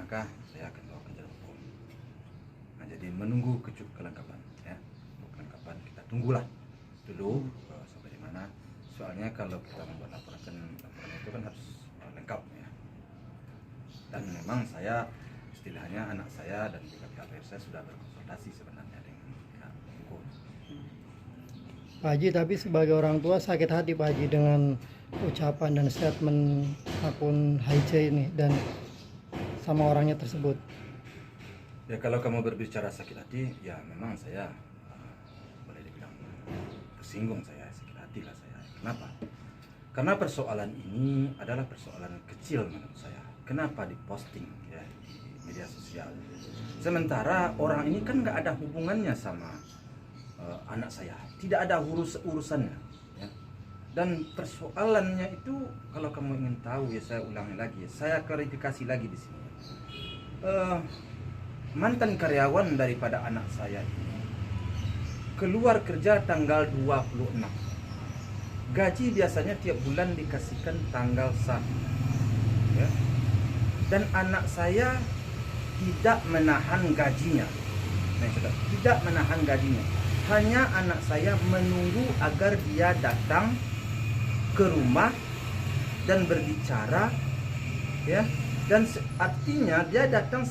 maka saya akan bawakan jalur hukum. Nah, jadi menunggu kelengkapan ya. Untuk kelengkapan kita tunggulah dulu sampai di mana. Soalnya kalau kita membuat laporan itu kan harus lengkap ya. Dan memang saya istilahnya anak saya dan juga pihak saya sudah berkonsultasi sebenarnya dengan pihak hukum. Pak Haji, tapi sebagai orang tua sakit hati Pak Haji dengan ucapan dan statement akun HJ ini dan sama orangnya tersebut. Ya kalau kamu berbicara sakit hati, ya memang saya boleh dibilang tersinggung, saya sakit hati lah saya. Kenapa? Karena persoalan ini adalah persoalan kecil menurut saya. Kenapa diposting ya di media sosial? Sementara orang ini kan nggak ada hubungannya sama anak saya, tidak ada urusannya. Ya. Dan persoalannya itu kalau kamu ingin tahu ya saya ulangi lagi, saya klarifikasi lagi di sini. Mantan karyawan daripada anak saya ini keluar kerja tanggal 26. Gaji biasanya tiap bulan dikasihkan tanggal 1. Ya. Dan anak saya tidak menahan gajinya. Nah, tidak menahan gajinya. Hanya anak saya menunggu agar dia datang ke rumah dan berbicara, ya. Dan artinya dia datang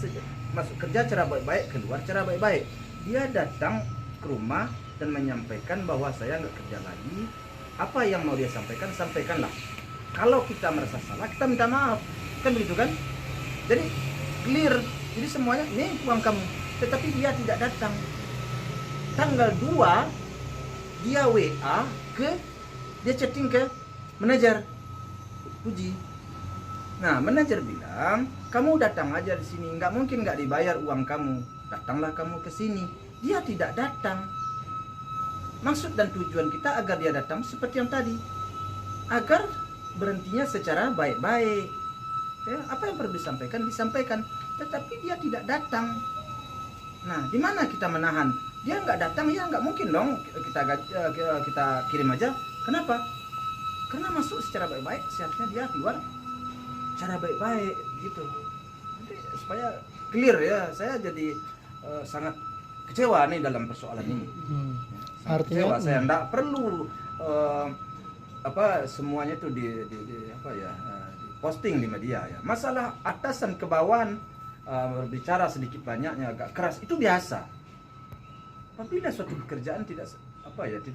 masuk kerja cara baik-baik, keluar cara baik-baik. Dia datang ke rumah dan menyampaikan bahwa saya nggak kerja lagi. Apa yang mau dia sampaikan, sampaikanlah. Kalau kita merasa salah, kita minta maaf. Kan begitu kan? Jadi clear. Jadi semuanya, ini uang kamu. Tetapi dia tidak datang. Tanggal 2, dia WA dia chatting ke manajer Puji. Nah, manajer bilang, kamu datang aja di sini. Nggak mungkin nggak dibayar uang kamu. Datanglah kamu ke sini. Dia tidak datang. Maksud dan tujuan kita agar dia datang seperti yang tadi, agar berhentinya secara baik-baik ya, apa yang perlu disampaikan, tetapi dia tidak datang. Nah, di mana kita menahan? Dia nggak datang, ya nggak mungkin dong kita kirim aja. Kenapa? Karena masuk secara baik-baik, seharusnya dia keluar cara baik-baik gitu. Jadi supaya clear ya, saya jadi sangat kecewa nih dalam persoalan ini. Artinya saya enggak perlu semuanya itu di posting di media ya. Masalah atasan ke bawahan berbicara sedikit banyaknya agak keras itu biasa. Apabila suatu pekerjaan tidak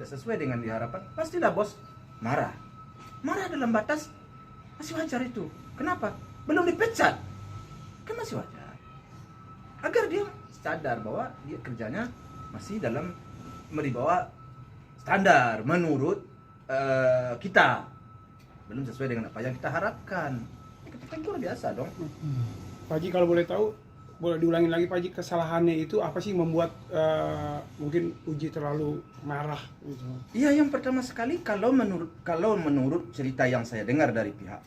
sesuai dengan diharapkan, pastilah bos marah. Marah dalam batas masih wajar itu. Kenapa? Belum dipecat. Kan masih wajar. Agar dia sadar bahwa dia kerjanya masih dalam bawah standar menurut kita, belum sesuai dengan apa yang kita harapkan. Kita tegur biasa dong. Pak Haji, kalau boleh tahu, boleh diulangin lagi Pak Haji, kesalahannya itu apa sih membuat mungkin Uji terlalu marah gitu? Iya, yang pertama sekali kalau menurut cerita yang saya dengar dari pihak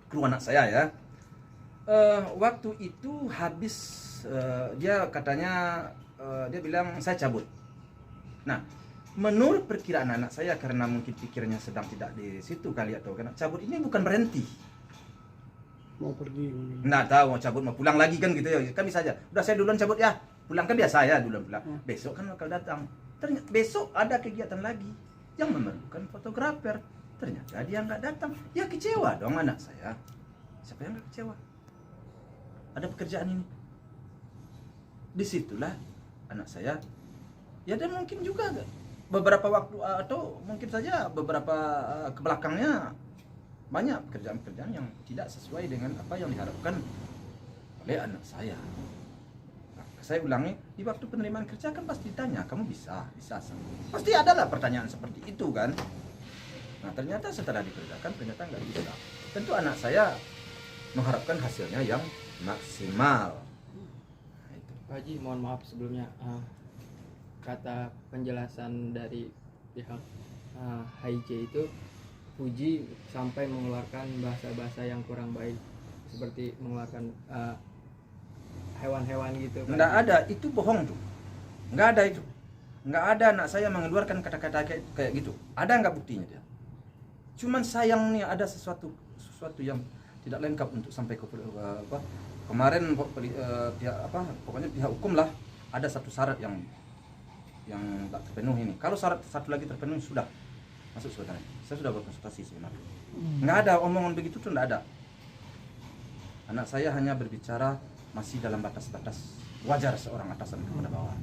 kru anak saya ya, waktu itu habis dia katanya dia bilang saya cabut. Nah, menurut perkiraan anak saya, karena mungkin pikirnya sedang tidak di situ kali, atau karena cabut ini bukan berhenti, Mau pergi. nggak tahu mau cabut mau pulang lagi kan gitu ya, kan bisa aja. Udah saya duluan cabut ya, pulang kan biasa ya, duluan pulang. Besok kan bakal datang. Ternyata besok ada kegiatan lagi yang memerlukan fotografer. Ternyata dia nggak datang. Ya kecewa dong anak saya. Siapa yang nggak kecewa? Ada pekerjaan ini. Disitulah anak saya ya, dan mungkin juga beberapa waktu atau mungkin saja beberapa kebelakangnya banyak pekerjaan-pekerjaan yang tidak sesuai dengan apa yang diharapkan oleh anak saya. Nah, saya ulangi, di waktu penerimaan kerja kan pasti ditanya, kamu bisa pasti adalah pertanyaan seperti itu kan. Nah, ternyata setelah dikerjakan ternyata nggak bisa. Tentu anak saya mengharapkan hasilnya yang maksimal. Pak Haji, mohon maaf sebelumnya, kata penjelasan dari pihak HIJ itu, Puji sampai mengeluarkan bahasa-bahasa yang kurang baik, seperti mengeluarkan hewan-hewan gitu. Nggak ada, itu bohong tuh. Nggak ada itu. Nggak ada anak saya mengeluarkan kata-kata kayak gitu. Ada nggak buktinya dia? Cuman sayangnya ada sesuatu yang tidak lengkap untuk sampai ke apa kemarin pihak apa pokoknya pihak hukum lah ada satu syarat yang tak terpenuhi ini. Kalau syarat satu lagi terpenuhi sudah masuk sebenarnya. Saya sudah berkonsultasi sebenarnya. Nggak ada omongan begitu tuh, nggak ada. Anak saya hanya berbicara masih dalam batas-batas wajar seorang atasan kepada bawah.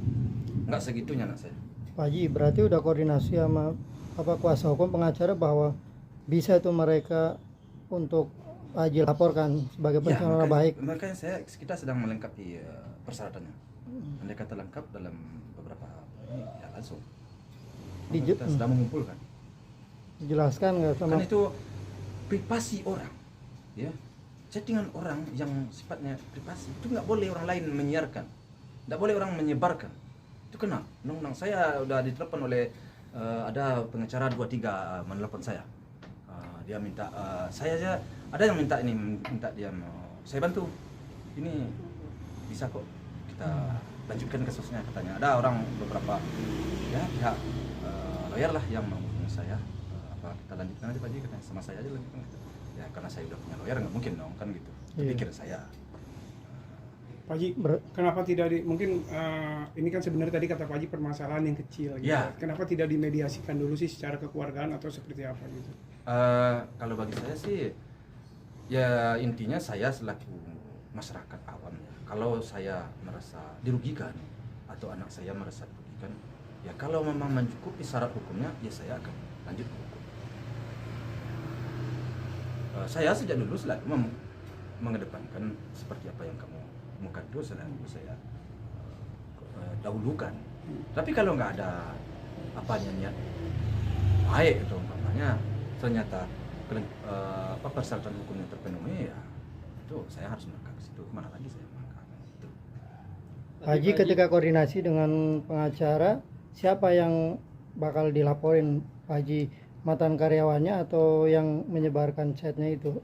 Nggak segitunya anak saya. Pak Haji, berarti udah koordinasi sama apa kuasa hukum pengacara bahwa bisa tuh mereka untuk Pak Haji laporkan sebagai pencemaran baik. Makanya kita sedang melengkapi persyaratannya. Andai kata lengkap dalam beberapa ini ya langsung. Kita sedang mengumpulkan. Dijelaskan nggak sama Kan itu privasi orang, ya. Chattingan orang yang sifatnya privasi itu nggak boleh orang lain menyiarkan, nggak boleh orang menyebarkan. Itu kena. Undang-undang saya udah ditelepon oleh ada pengacara 2-3 menelepon saya. Dia minta saya aja ada yang minta dia mau saya bantu. Ini bisa kok kita lanjutkan kasusnya katanya. Ada orang beberapa ya pihak lawyer lah yang menghubungi saya. Apa kita lanjutkan aja Pak Haji katanya sama saya aja lanjutkan. Ya karena saya udah punya lawyer nggak mungkin dong kan gitu. Pikir saya. Pak Haji, kenapa tidak mungkin ini kan sebenarnya tadi kata Pak Haji permasalahan yang kecil gitu. Ya. Kenapa tidak dimediasikan dulu sih secara kekeluargaan atau seperti apa gitu? Kalau bagi saya sih ya intinya saya selaku masyarakat awam ya. Kalau saya merasa dirugikan atau anak saya merasa dirugikan, ya kalau memang mencukupi syarat hukumnya ya saya akan lanjut ke hukum. Saya sejak dulu selalu mengedepankan seperti apa yang kamu kemukan dulu selalu saya dahulukan. Tapi kalau nggak ada apanya niat baik atau umpamanya ternyata persyaratan hukumnya terpenuhi ya itu saya harus melangkah ke situ. Kemana lagi saya melangkah itu. Pak Haji ketika koordinasi dengan pengacara, siapa yang bakal dilaporin Pak Haji, mantan karyawannya atau yang menyebarkan chatnya itu?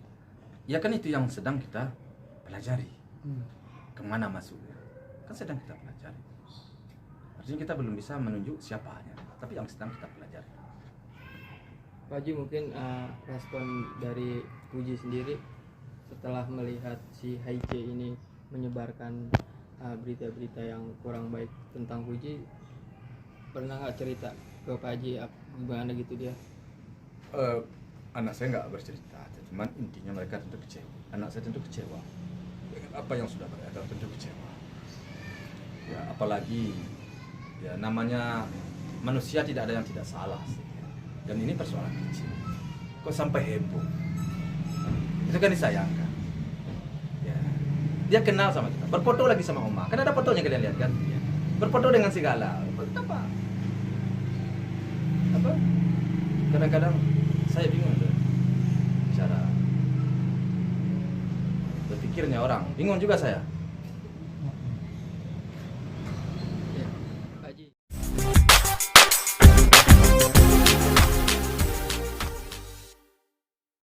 Ya kan itu yang sedang kita pelajari. Kemana masuknya kan sedang kita pelajari. Artinya kita belum bisa menunjuk siapanya, tapi yang sedang kita pelajari. Pak Haji, mungkin respon dari Puji sendiri setelah melihat si HIJ ini menyebarkan berita-berita yang kurang baik tentang Puji, pernah nggak cerita ke Pak Haji gimana gitu dia? Anak saya nggak bercerita, cuman intinya mereka tentu kecewa. Anak saya tentu kecewa dengan apa yang sudah beredar, tentu kecewa. Ya apalagi ya namanya manusia tidak ada yang tidak salah sih. Dan ini persoalan kecil. Kok sampai heboh? Itu kan disayangkan. Ya. Dia kenal sama kita, berfoto lagi sama Oma. Kan ada fotonya kalian lihat kan? Berfoto dengan segala. Apa? Kadang-kadang saya bingung tuh cara berpikirnya orang. Bingung juga saya.